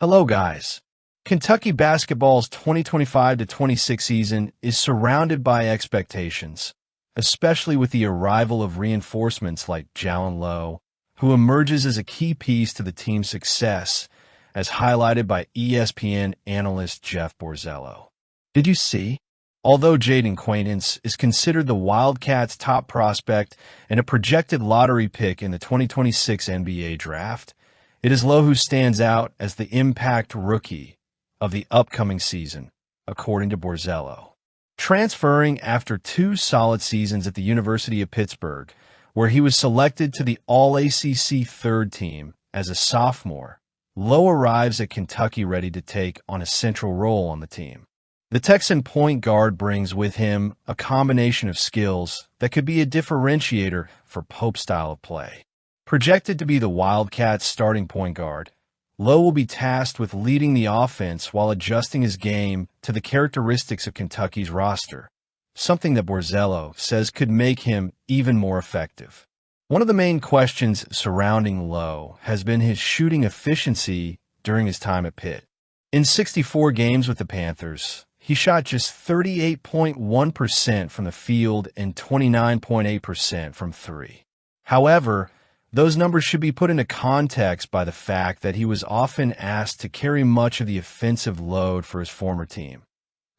Hello, guys. Kentucky basketball's 2025-26 season is surrounded by expectations, especially with the arrival of reinforcements like Jaland Lowe, who emerges as a key piece to the team's success, as highlighted by ESPN analyst Jeff Borzello. Did you see? Although Jaden Quaintance is considered the Wildcats' top prospect and a projected lottery pick in the 2026 NBA draft, it is Lowe who stands out as the impact rookie of the upcoming season, according to Borzello. Transferring after 2 solid seasons at the University of Pittsburgh, where he was selected to the All-ACC third team as a sophomore, Lowe arrives at Kentucky ready to take on a central role on the team. The Texan point guard brings with him a combination of skills that could be a differentiator for Pope's style of play. Projected to be the Wildcats' starting point guard, Lowe will be tasked with leading the offense while adjusting his game to the characteristics of Kentucky's roster, something that Borzello says could make him even more effective. One of the main questions surrounding Lowe has been his shooting efficiency during his time at Pitt. In 64 games with the Panthers, he shot just 38.1% from the field and 29.8% from three. However, those numbers should be put into context by the fact that he was often asked to carry much of the offensive load for his former team,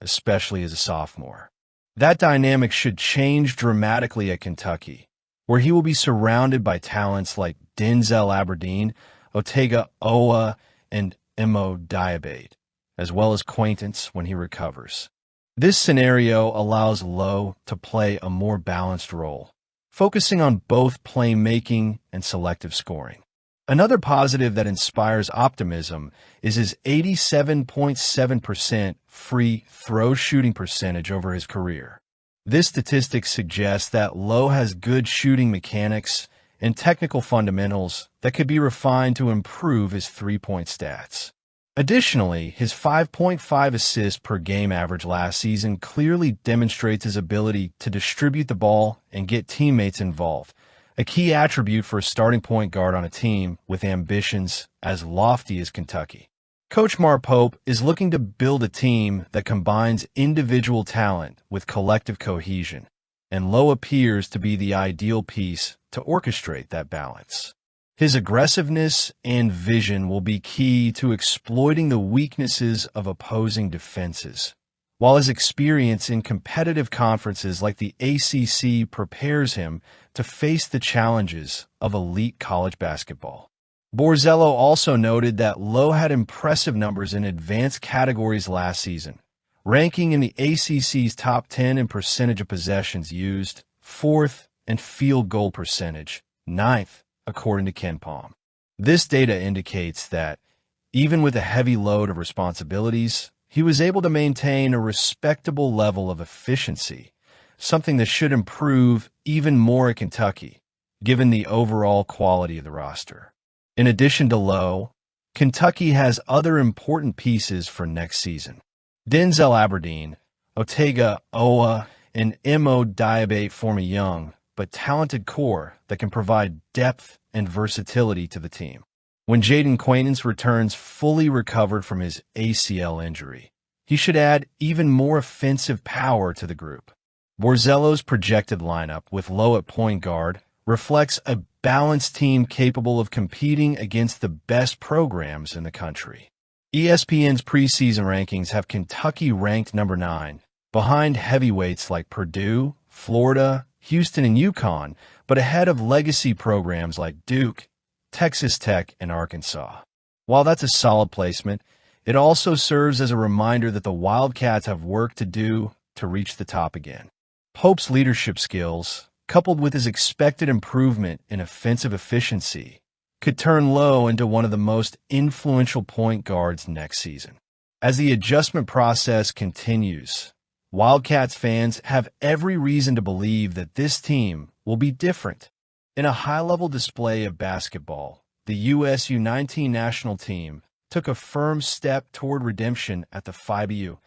especially as a sophomore. That dynamic should change dramatically at Kentucky, where he will be surrounded by talents like Denzel Aberdeen, Otega Owa, and Mo Diabate, as well as Quaintance when he recovers. This scenario allows Lowe to play a more balanced role, focusing on both playmaking and selective scoring. Another positive that inspires optimism is his 87.7% free throw shooting percentage over his career. This statistic suggests that Lowe has good shooting mechanics and technical fundamentals that could be refined to improve his three-point stats. Additionally, his 5.5 assists per game average last season clearly demonstrates his ability to distribute the ball and get teammates involved, a key attribute for a starting point guard on a team with ambitions as lofty as Kentucky. Coach Mark Pope is looking to build a team that combines individual talent with collective cohesion, and Lowe appears to be the ideal piece to orchestrate that balance. His aggressiveness and vision will be key to exploiting the weaknesses of opposing defenses, while his experience in competitive conferences like the ACC prepares him to face the challenges of elite college basketball. Borzello also noted that Lowe had impressive numbers in advanced categories last season, ranking in the ACC's top 10 in percentage of possessions used, 4th in field goal percentage, 9th, according to KenPom. This data indicates that, even with a heavy load of responsibilities, he was able to maintain a respectable level of efficiency, something that should improve even more at Kentucky, given the overall quality of the roster. In addition to Lowe, Kentucky has other important pieces for next season. Denzel Aberdeen, Otega Owa, and Mo Diabate form a young but talented core that can provide depth and versatility to the team. When Jaden Quaintance returns fully recovered from his ACL injury, he should add even more offensive power to the group. Borzello's projected lineup with Lowe at point guard reflects a balanced team capable of competing against the best programs in the country. ESPN's preseason rankings have Kentucky ranked number 9, behind heavyweights like Purdue, Florida, Houston, and UConn, but ahead of legacy programs like Duke, Texas Tech, and Arkansas. While that's a solid placement, it also serves as a reminder that the Wildcats have work to do to reach the top again. Pope's leadership skills, coupled with his expected improvement in offensive efficiency, could turn Lowe into one of the most influential point guards next season. As the adjustment process continues, Wildcats fans have every reason to believe that this team will be different. In a high-level display of basketball, the US U19 national team took a firm step toward redemption at the FIBA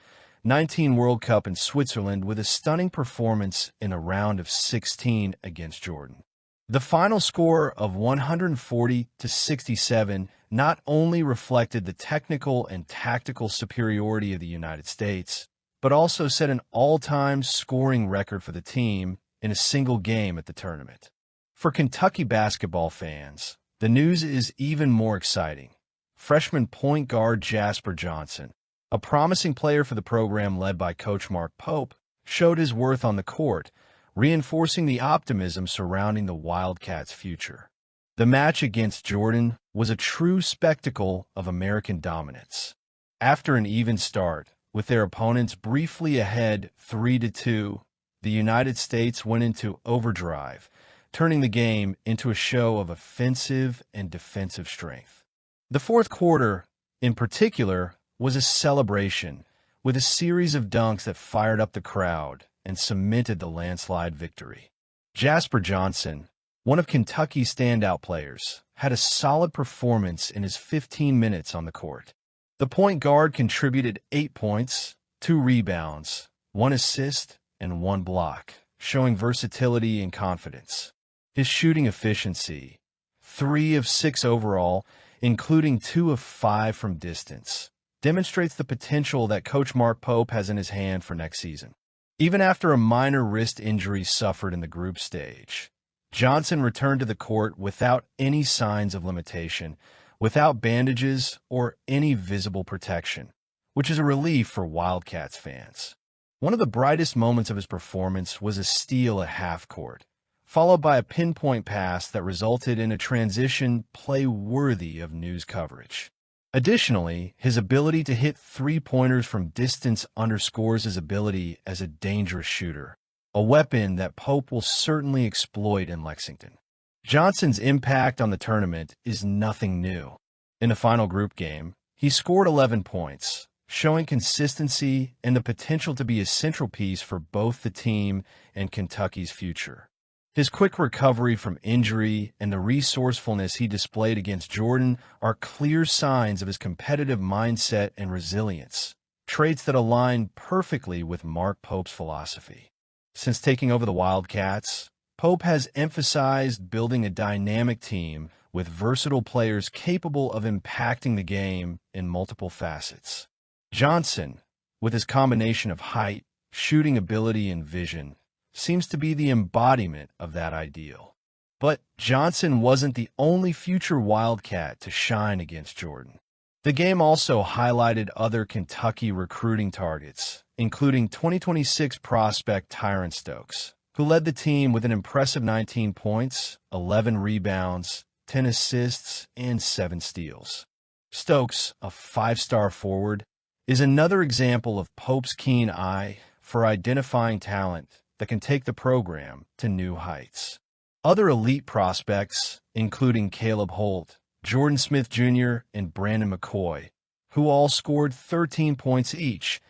U19 World Cup in Switzerland with a stunning performance in a round of 16 against Jordan. The final score of 140-67 not only reflected the technical and tactical superiority of the United States, but also set an all-time scoring record for the team in a single game at the tournament. For Kentucky basketball fans, the news is even more exciting. Freshman point guard Jasper Johnson, a promising player for the program led by Coach Mark Pope, showed his worth on the court, reinforcing the optimism surrounding the Wildcats' future. The match against Jordan was a true spectacle of American dominance. After an even start, with their opponents briefly ahead 3-2, the United States went into overdrive, turning the game into a show of offensive and defensive strength. The fourth quarter, in particular, was a celebration, with a series of dunks that fired up the crowd and cemented the landslide victory. Jasper Johnson, one of Kentucky's standout players, had a solid performance in his 15 minutes on the court. The point guard contributed 8 points, 2 rebounds, 1 assist, and 1 block, showing versatility and confidence. His shooting efficiency, 3 of 6 overall, including 2 of 5 from distance, demonstrates the potential that Coach Mark Pope has in his hand for next season. Even after a minor wrist injury suffered in the group stage, Johnson returned to the court without any signs of limitation, without bandages or any visible protection, which is a relief for Wildcats fans. One of the brightest moments of his performance was a steal at half court, followed by a pinpoint pass that resulted in a transition play worthy of news coverage. Additionally, his ability to hit three-pointers from distance underscores his ability as a dangerous shooter, a weapon that Pope will certainly exploit in Lexington. Johnson's impact on the tournament is nothing new. In the final group game, he scored 11 points, showing consistency and the potential to be a central piece for both the team and Kentucky's future. His quick recovery from injury and the resourcefulness he displayed against Jordan are clear signs of his competitive mindset and resilience, traits that align perfectly with Mark Pope's philosophy. Since taking over the Wildcats, Pope has emphasized building a dynamic team with versatile players capable of impacting the game in multiple facets. Johnson, with his combination of height, shooting ability, and vision, seems to be the embodiment of that ideal. But Johnson wasn't the only future Wildcat to shine against Jordan. The game also highlighted other Kentucky recruiting targets, including 2026 prospect Tyron Stokes, who led the team with an impressive 19 points, 11 rebounds, 10 assists, and 7 steals. Stokes, a 5-star forward, is another example of Pope's keen eye for identifying talent that can take the program to new heights. Other elite prospects, including Caleb Holt, Jordan Smith Jr., and Brandon McCoy, who all scored 13 points each,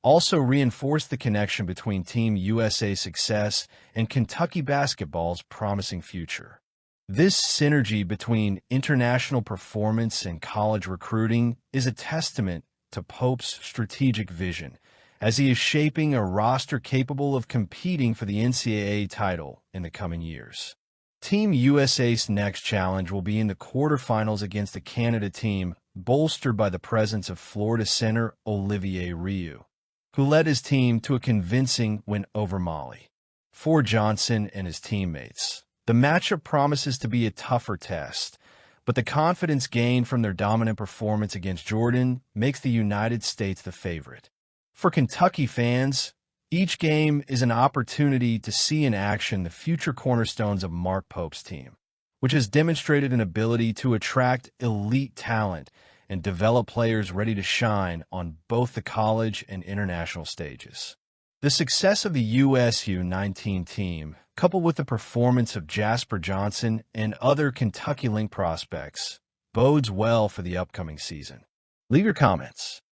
also reinforced the connection between Team USA's success and Kentucky basketball's promising future. This synergy between international performance and college recruiting is a testament to Pope's strategic vision, as he is shaping a roster capable of competing for the NCAA title in the coming years. Team USA's next challenge will be in the quarterfinals against a Canada team bolstered by the presence of Florida center Olivier Rioux, who led his team to a convincing win over Mali. For Johnson and his teammates, the matchup promises to be a tougher test, but the confidence gained from their dominant performance against Jordan makes the United States the favorite. For Kentucky fans, each game is an opportunity to see in action the future cornerstones of Mark Pope's team, which has demonstrated an ability to attract elite talent and develop players ready to shine on both the college and international stages. The success of the USU 19 team, coupled with the performance of Jasper Johnson and other Kentucky-linked prospects, bodes well for the upcoming season. Leave your comments.